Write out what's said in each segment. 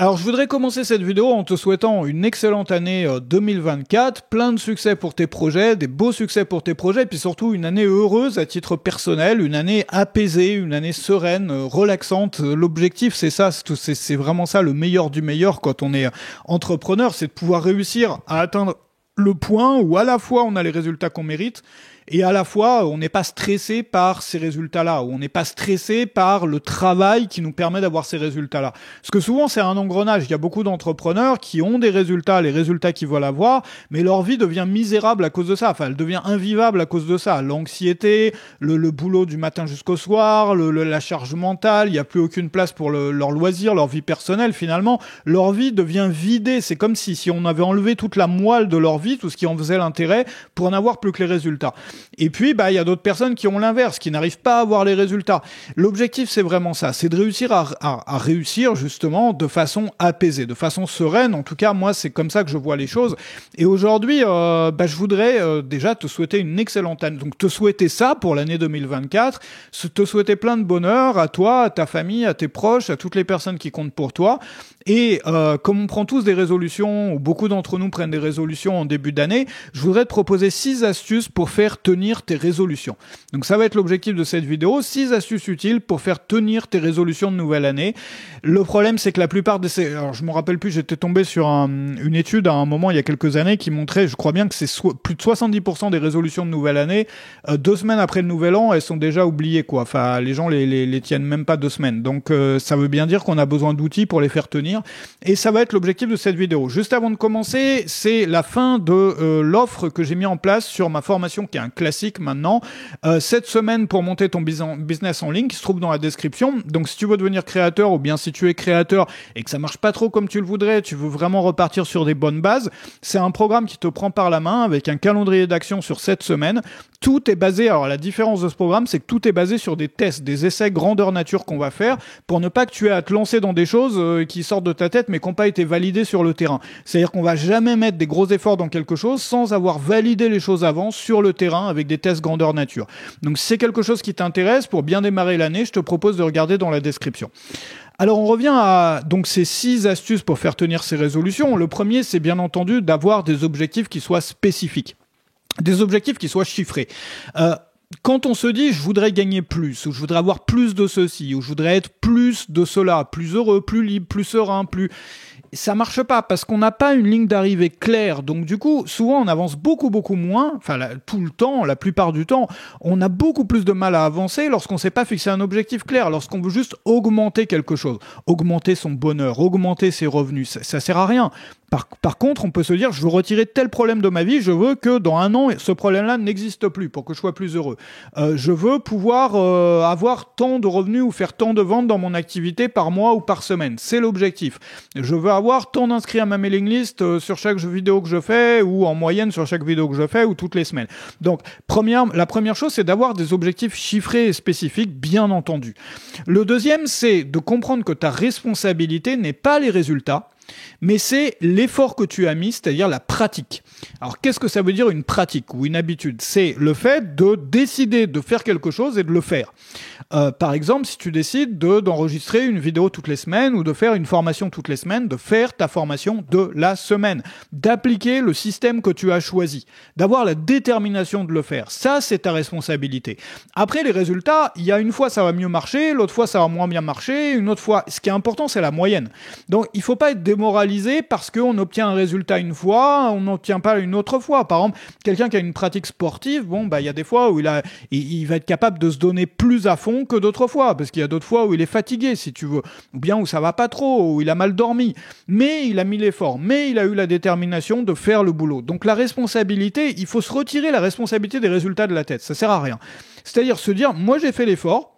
Alors, je voudrais commencer cette vidéo en te souhaitant une excellente année 2024, plein de succès pour tes projets, des beaux succès pour tes projets, et puis surtout une année heureuse à titre personnel, une année apaisée, une année sereine, relaxante. L'objectif, c'est ça, c'est vraiment ça, le meilleur du meilleur quand on est entrepreneur, c'est de pouvoir réussir à atteindre le point où à la fois on a les résultats qu'on mérite, et à la fois, on n'est pas stressé par ces résultats-là, ou on n'est pas stressé par le travail qui nous permet d'avoir ces résultats-là. Parce que souvent, c'est un engrenage. Il y a beaucoup d'entrepreneurs qui ont des résultats, les résultats qu'ils veulent avoir, mais leur vie devient misérable à cause de ça. Enfin, elle devient invivable à cause de ça. L'anxiété, le boulot du matin jusqu'au soir, la charge mentale, il n'y a plus aucune place pour leur loisir, leur vie personnelle. Finalement, leur vie devient vidée. C'est comme si on avait enlevé toute la moelle de leur vie, tout ce qui en faisait l'intérêt, pour n'avoir plus que les résultats. Et puis, il y a d'autres personnes qui ont l'inverse, qui n'arrivent pas à avoir les résultats. L'objectif, c'est vraiment ça, c'est de réussir à réussir justement de façon apaisée, de façon sereine. En tout cas, moi, c'est comme ça que je vois les choses. Et aujourd'hui, je voudrais déjà te souhaiter une excellente année. Donc, te souhaiter ça pour l'année 2024, te souhaiter plein de bonheur à toi, à ta famille, à tes proches, à toutes les personnes qui comptent pour toi. Et comme on prend tous des résolutions, ou beaucoup d'entre nous prennent des résolutions en début d'année, je voudrais te proposer 6 astuces pour faire tenir tes résolutions. Donc ça va être l'objectif de cette vidéo, 6 astuces utiles pour faire tenir tes résolutions de nouvelle année. Le problème, c'est que la plupart de ces... Alors je me rappelle plus, j'étais tombé sur une étude à un moment, il y a quelques années, qui montrait, je crois bien que c'est plus de 70% des résolutions de nouvelle année, 2 semaines après le nouvel an, elles sont déjà oubliées, quoi. Enfin, les gens les tiennent même pas 2 semaines. Donc ça veut bien dire qu'on a besoin d'outils pour les faire tenir. Et ça va être l'objectif de cette vidéo. Juste avant de commencer, c'est la fin de l'offre que j'ai mis en place sur ma formation, qui est un classique maintenant. Cette semaine pour monter ton business en ligne, qui se trouve dans la description. Donc si tu veux devenir créateur, ou bien si tu es créateur et que ça marche pas trop comme tu le voudrais, tu veux vraiment repartir sur des bonnes bases, c'est un programme qui te prend par la main avec un calendrier d'action sur 7 semaines. Tout est basé, alors la différence de ce programme, c'est que tout est basé sur des tests, des essais grandeur nature qu'on va faire pour ne pas que tu aies à te lancer dans des choses qui sortent de ta tête mais qui n'ont pas été validées sur le terrain. C'est-à-dire qu'on va jamais mettre des gros efforts dans quelque chose sans avoir validé les choses avant sur le terrain avec des tests grandeur nature. Donc si c'est quelque chose qui t'intéresse, pour bien démarrer l'année, je te propose de regarder dans la description. Alors on revient à donc ces 6 astuces pour faire tenir ces résolutions. Le premier, c'est bien entendu d'avoir des objectifs qui soient spécifiques. Des objectifs qui soient chiffrés. Quand on se dit je voudrais gagner plus, ou je voudrais avoir plus de ceci, ou je voudrais être plus de cela, plus heureux, plus libre, plus serein, ça marche pas parce qu'on n'a pas une ligne d'arrivée claire. Donc du coup, souvent on avance beaucoup moins, tout le temps, la plupart du temps, on a beaucoup plus de mal à avancer lorsqu'on ne s'est pas fixé un objectif clair, lorsqu'on veut juste augmenter quelque chose, augmenter son bonheur, augmenter ses revenus, ça sert à rien. Par contre, on peut se dire, je veux retirer tel problème de ma vie, je veux que dans un an, ce problème-là n'existe plus pour que je sois plus heureux. Je veux pouvoir avoir tant de revenus ou faire tant de ventes dans mon activité par mois ou par semaine. C'est l'objectif. Je veux avoir tant d'inscrits à ma mailing list sur chaque vidéo que je fais ou en moyenne sur chaque vidéo que je fais ou toutes les semaines. Donc, la première chose, c'est d'avoir des objectifs chiffrés et spécifiques, bien entendu. Le deuxième, c'est de comprendre que ta responsabilité n'est pas les résultats, mais c'est l'effort que tu as mis, c'est-à-dire la pratique. Alors, qu'est-ce que ça veut dire une pratique ou une habitude? C'est le fait de décider de faire quelque chose et de le faire. Par exemple, si tu décides d'enregistrer une vidéo toutes les semaines ou de faire une formation toutes les semaines, de faire ta formation de la semaine, d'appliquer le système que tu as choisi, d'avoir la détermination de le faire. Ça, c'est ta responsabilité. Après, les résultats, il y a une fois, ça va mieux marcher, l'autre fois, ça va moins bien marcher, une autre fois, ce qui est important, c'est la moyenne. Donc, il faut pas être démoralisé parce qu'on obtient un résultat une fois, on n'obtient pas une autre fois. Par exemple, quelqu'un qui a une pratique sportive, il y a des fois où il va être capable de se donner plus à fond que d'autres fois, parce qu'il y a d'autres fois où il est fatigué, si tu veux, ou bien où ça va pas trop, où il a mal dormi, mais il a mis l'effort, mais il a eu la détermination de faire le boulot. Donc la responsabilité, il faut se retirer la responsabilité des résultats de la tête, ça sert à rien. C'est-à-dire se dire, moi j'ai fait l'effort,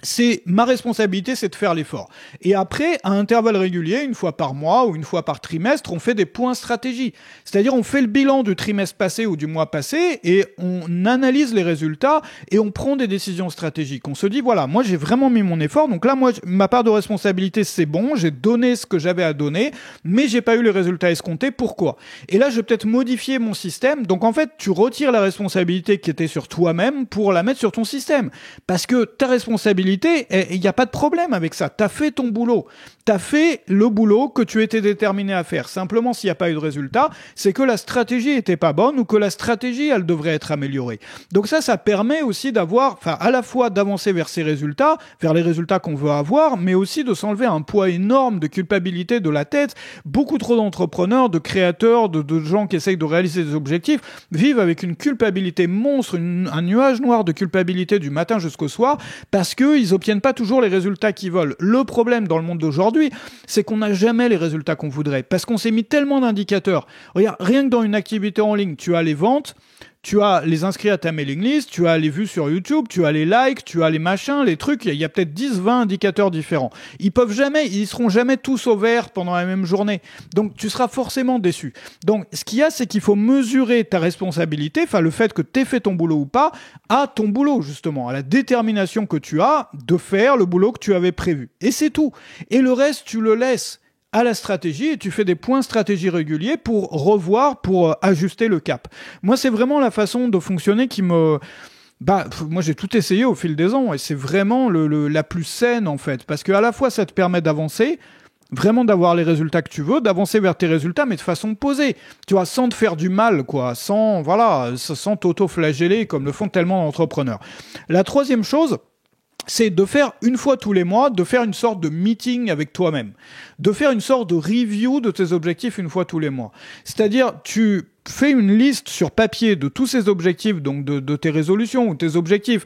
c'est ma responsabilité, c'est de faire l'effort. Et après, à intervalles réguliers, une fois par mois ou une fois par trimestre, on fait des points stratégie. C'est-à-dire, on fait le bilan du trimestre passé ou du mois passé et on analyse les résultats et on prend des décisions stratégiques. On se dit, voilà, moi j'ai vraiment mis mon effort. Donc là, moi, ma part de responsabilité, c'est bon. J'ai donné ce que j'avais à donner, mais j'ai pas eu les résultats escomptés. Pourquoi? Et là, je vais peut-être modifier mon système. Donc en fait, tu retires la responsabilité qui était sur toi-même pour la mettre sur ton système. Parce que ta responsabilité, réalité, il n'y a pas de problème avec ça. T'as fait ton boulot. T'as fait le boulot que tu étais déterminé à faire. Simplement, s'il n'y a pas eu de résultat, c'est que la stratégie était pas bonne ou que la stratégie, elle devrait être améliorée. Donc ça permet aussi d'avoir, à la fois d'avancer vers ces résultats, vers les résultats qu'on veut avoir, mais aussi de s'enlever un poids énorme de culpabilité de la tête. Beaucoup trop d'entrepreneurs, de créateurs, de gens qui essayent de réaliser des objectifs, vivent avec une culpabilité monstre, un nuage noir de culpabilité du matin jusqu'au soir, parce qu'ils n'obtiennent pas toujours les résultats qu'ils veulent. Le problème dans le monde d'aujourd'hui, c'est qu'on n'a jamais les résultats qu'on voudrait, parce qu'on s'est mis tellement d'indicateurs. Regarde, rien que dans une activité en ligne, tu as les ventes, tu as les inscrits à ta mailing list, tu as les vues sur YouTube, tu as les likes, tu as les machins, les trucs, il y a peut-être 10, 20 indicateurs différents. Ils seront jamais tous au vert pendant la même journée. Donc, tu seras forcément déçu. Donc, ce qu'il y a, c'est qu'il faut mesurer ta responsabilité, le fait que tu aies fait ton boulot ou pas, à ton boulot, justement, à la détermination que tu as de faire le boulot que tu avais prévu. Et c'est tout. Et le reste, tu le laisses à la stratégie et tu fais des points stratégie réguliers pour revoir, pour ajuster le cap. Moi, c'est vraiment la façon de fonctionner qui me... moi, j'ai tout essayé au fil des ans et c'est vraiment la plus saine, en fait. Parce qu'à la fois, ça te permet d'avancer, vraiment d'avoir les résultats que tu veux, d'avancer vers tes résultats, mais de façon posée. Tu vois, sans te faire du mal, quoi. Sans t'auto-flageller comme le font tellement d'entrepreneurs. La troisième chose, c'est de faire une fois tous les mois, de faire une sorte de meeting avec toi-même, de faire une sorte de review de tes objectifs une fois tous les mois. C'est-à-dire, tu fais une liste sur papier de tous ces objectifs, donc de tes résolutions ou tes objectifs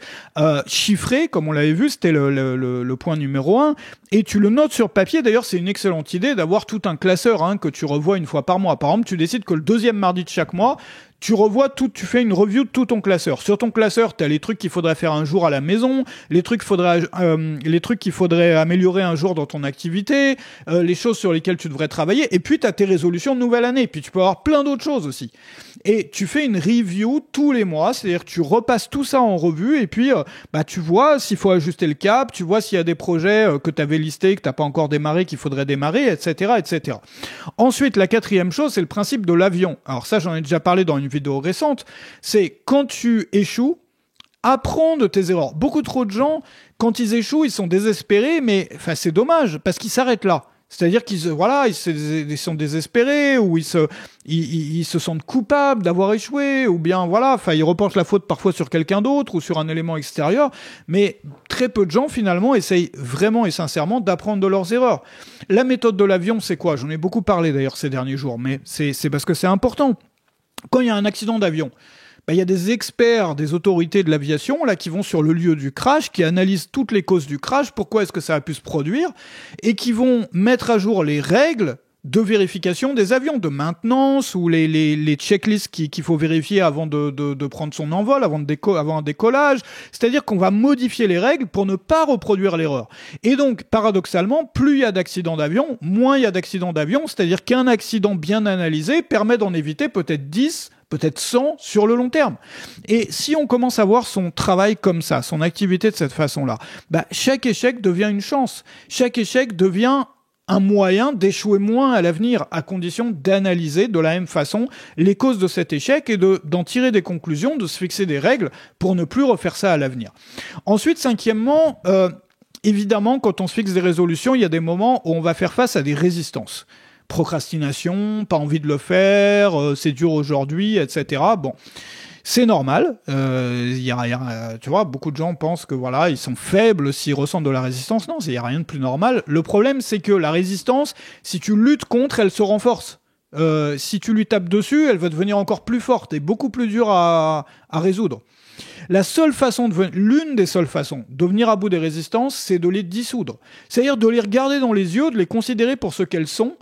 chiffrés, comme on l'avait vu, c'était le point numéro 1, et tu le notes sur papier. D'ailleurs, c'est une excellente idée d'avoir tout un classeur que tu revois une fois par mois. Par exemple, tu décides que le deuxième mardi de chaque mois, tu fais une review de tout ton classeur. Sur ton classeur, tu as les trucs qu'il faudrait faire un jour à la maison, les trucs qu'il faudrait améliorer un jour dans ton activité, les choses sur lesquelles tu devrais travailler, et puis tu as tes résolutions de nouvelle année, puis tu peux avoir plein d'autres choses aussi. Et tu fais une review tous les mois, c'est-à-dire que tu repasses tout ça en revue, et puis tu vois s'il faut ajuster le cap, tu vois s'il y a des projets que tu avais listés, que tu n'as pas encore démarré, qu'il faudrait démarrer, etc., etc. Ensuite, la quatrième chose, c'est le principe de l'avion. Alors ça, j'en ai déjà parlé dans une vidéo récente, c'est quand tu échoues, apprends de tes erreurs. Beaucoup trop de gens, quand ils échouent, ils sont désespérés, mais c'est dommage, parce qu'ils s'arrêtent là. C'est-à-dire qu'ils sont désespérés, ou ils se sentent coupables d'avoir échoué, ou bien ils reportent la faute parfois sur quelqu'un d'autre ou sur un élément extérieur, mais très peu de gens finalement essayent vraiment et sincèrement d'apprendre de leurs erreurs. La méthode de l'avion, c'est quoi ? J'en ai beaucoup parlé d'ailleurs ces derniers jours, mais c'est parce que c'est important. Quand il y a un accident d'avion, il y a des experts, des autorités de l'aviation là qui vont sur le lieu du crash, qui analysent toutes les causes du crash, pourquoi est-ce que ça a pu se produire, et qui vont mettre à jour les règles de vérification des avions, de maintenance, ou les checklists qu'il faut vérifier avant de prendre son envol, avant un décollage. C'est-à-dire qu'on va modifier les règles pour ne pas reproduire l'erreur. Et donc, paradoxalement, plus il y a d'accidents d'avion, moins il y a d'accidents d'avion, c'est-à-dire qu'un accident bien analysé permet d'en éviter peut-être 10, peut-être 100 sur le long terme. Et si on commence à voir son travail comme ça, son activité de cette façon-là, chaque échec devient une chance. Chaque échec devient un moyen d'échouer moins à l'avenir, à condition d'analyser de la même façon les causes de cet échec et d'en tirer des conclusions, de se fixer des règles pour ne plus refaire ça à l'avenir. Ensuite, cinquièmement, évidemment, quand on se fixe des résolutions, il y a des moments où on va faire face à des résistances. Procrastination, pas envie de le faire, c'est dur aujourd'hui, etc. Bon, c'est normal. Tu vois, beaucoup de gens pensent que ils sont faibles s'ils ressentent de la résistance. Non, il n'y a rien de plus normal. Le problème, c'est que la résistance, si tu luttes contre, elle se renforce. Si tu lui tapes dessus, elle va devenir encore plus forte et beaucoup plus dure à résoudre. L'une des seules façons de venir à bout des résistances, c'est de les dissoudre. C'est-à-dire de les regarder dans les yeux, de les considérer pour ce qu'elles sont,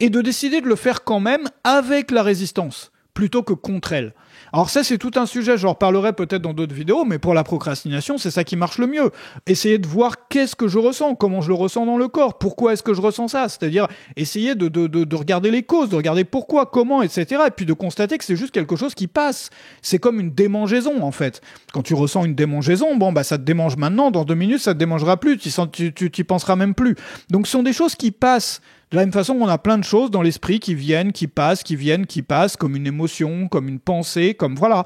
et de décider de le faire quand même avec la résistance, plutôt que contre elle. Alors ça, c'est tout un sujet, j'en reparlerai peut-être dans d'autres vidéos, mais pour la procrastination, c'est ça qui marche le mieux. Essayer de voir qu'est-ce que je ressens, comment je le ressens dans le corps, pourquoi est-ce que je ressens ça, c'est-à-dire essayer de regarder les causes, de regarder pourquoi, comment, etc. Et puis de constater que c'est juste quelque chose qui passe. C'est comme une démangeaison, en fait. Quand tu ressens une démangeaison, ça te démange maintenant, dans 2 minutes, ça te démangera plus, tu t'y penseras même plus. Donc ce sont des choses qui passent. De la même façon, on a plein de choses dans l'esprit qui viennent, qui passent, qui viennent, qui passent, comme une émotion, comme une pensée, comme voilà.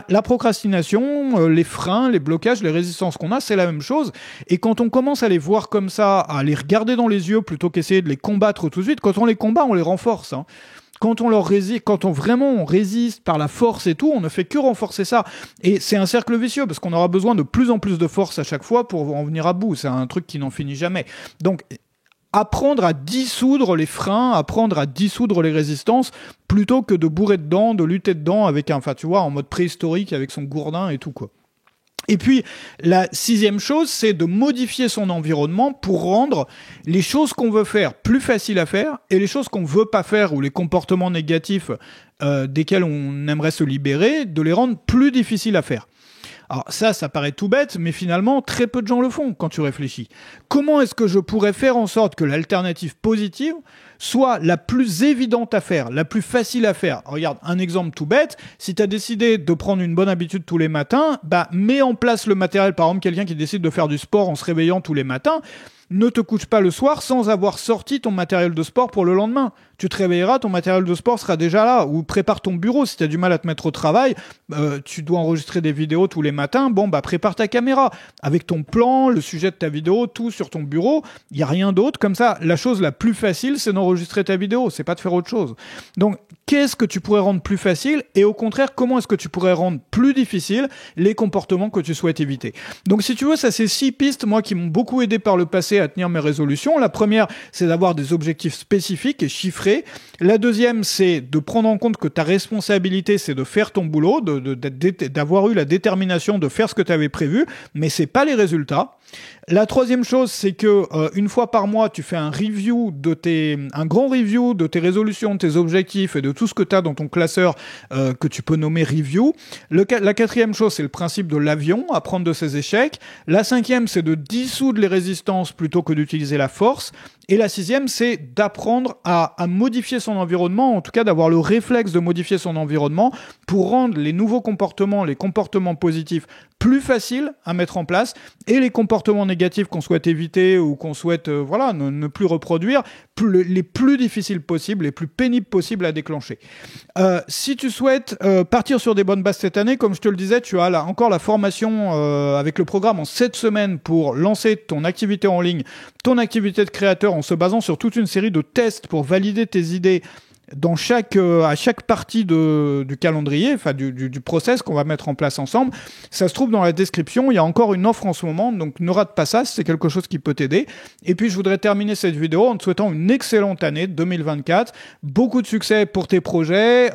La procrastination, les freins, les blocages, les résistances qu'on a, c'est la même chose. Et quand on commence à les voir comme ça, à les regarder dans les yeux plutôt qu'essayer de les combattre tout de suite, quand on les combat, on les renforce, hein. Quand on leur résiste, quand on vraiment résiste par la force et tout, on ne fait que renforcer ça. Et c'est un cercle vicieux parce qu'on aura besoin de plus en plus de force à chaque fois pour en venir à bout. C'est un truc qui n'en finit jamais. Donc, apprendre à dissoudre les freins, apprendre à dissoudre les résistances, plutôt que de bourrer dedans, de lutter dedans avec en mode préhistorique avec son gourdin et tout, quoi. Et puis, la 6e chose, c'est de modifier son environnement pour rendre les choses qu'on veut faire plus faciles à faire et les choses qu'on veut pas faire ou les comportements négatifs desquels on aimerait se libérer, de les rendre plus difficiles à faire. Alors ça paraît tout bête, mais finalement, très peu de gens le font quand tu réfléchis. Comment est-ce que je pourrais faire en sorte que l'alternative positive soit la plus évidente à faire, la plus facile à faire? Regarde, un exemple tout bête, si tu as décidé de prendre une bonne habitude tous les matins, mets en place le matériel. Par exemple, quelqu'un qui décide de faire du sport en se réveillant tous les matins, ne te couche pas le soir sans avoir sorti ton matériel de sport pour le lendemain. Tu te réveilleras, ton matériel de sport sera déjà là. Ou prépare ton bureau. Si tu as du mal à te mettre au travail, tu dois enregistrer des vidéos tous les matins. Prépare ta caméra. Avec ton plan, le sujet de ta vidéo, tout sur ton bureau. Il n'y a rien d'autre. Comme ça, la chose la plus facile, c'est d'enregistrer ta vidéo. C'est pas de faire autre chose. Donc, qu'est-ce que tu pourrais rendre plus facile? Et au contraire, comment est-ce que tu pourrais rendre plus difficile les comportements que tu souhaites éviter? Donc, si tu veux, ça, c'est 6 pistes, moi, qui m'ont beaucoup aidé par le passé à tenir mes résolutions. La première, c'est d'avoir des objectifs spécifiques et chiffrés. La deuxième, c'est de prendre en compte que ta responsabilité, c'est de faire ton boulot, d'avoir eu la détermination de faire ce que tu avais prévu, mais c'est pas les résultats. La troisième chose, c'est que une fois par mois, tu fais un grand review de tes résolutions, de tes objectifs et de tout ce que tu as dans ton classeur que tu peux nommer review. La quatrième chose, c'est le principe de l'avion, apprendre de ses échecs. La cinquième, c'est de dissoudre les résistances plutôt que d'utiliser la force. Et la sixième, c'est d'apprendre à modifier son environnement, en tout cas d'avoir le réflexe de modifier son environnement pour rendre les nouveaux comportements, les comportements positifs, plus faciles à mettre en place et les comportements négatifs qu'on souhaite éviter ou qu'on souhaite ne plus reproduire, les plus difficiles possibles, les plus pénibles possibles à déclencher. Si tu souhaites partir sur des bonnes bases cette année, comme je te le disais, tu as encore la formation avec le programme en 7 semaines pour lancer ton activité en ligne, ton activité de créateur en se basant sur toute une série de tests pour valider tes idées à chaque partie du calendrier, du process qu'on va mettre en place ensemble. Ça se trouve dans la description. Il y a encore une offre en ce moment, donc ne rate pas ça si c'est quelque chose qui peut t'aider. Et puis je voudrais terminer cette vidéo en te souhaitant une excellente année 2024, beaucoup de succès pour tes projets,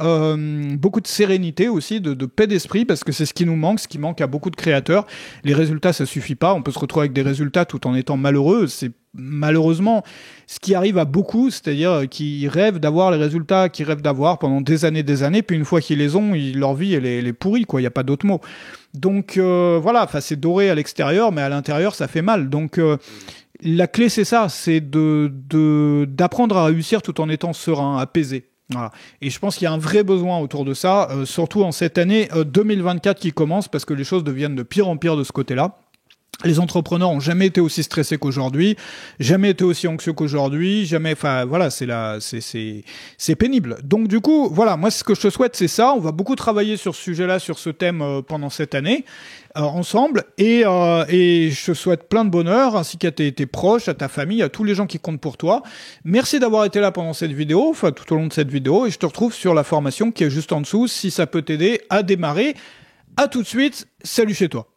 beaucoup de sérénité aussi, de paix d'esprit, parce que c'est ce qui nous manque, ce qui manque à beaucoup de créateurs. Les résultats, ça suffit pas. On peut se retrouver avec des résultats tout en étant malheureux. C'est malheureusement ce qui arrive à beaucoup, c'est-à-dire qu'ils rêvent d'avoir les résultats qu'ils rêvent d'avoir pendant des années, puis une fois qu'ils les ont, leur vie elle est pourrie, quoi. Il n'y a pas d'autre mot. Donc c'est doré à l'extérieur, mais à l'intérieur ça fait mal. Donc la clé c'est ça, c'est d'apprendre à réussir tout en étant serein, apaisé. Voilà. Et je pense qu'il y a un vrai besoin autour de ça, surtout en cette année 2024 qui commence, parce que les choses deviennent de pire en pire de ce côté-là. Les entrepreneurs ont jamais été aussi stressés qu'aujourd'hui, jamais été aussi anxieux qu'aujourd'hui, c'est pénible. Donc du coup, voilà, moi ce que je te souhaite c'est ça. On va beaucoup travailler sur ce sujet-là, sur ce thème pendant cette année ensemble, et je te souhaite plein de bonheur ainsi qu'à tes proches, à ta famille, à tous les gens qui comptent pour toi. Merci d'avoir été là pendant cette vidéo, tout au long de cette vidéo, et je te retrouve sur la formation qui est juste en dessous si ça peut t'aider à démarrer. À tout de suite, salut chez toi.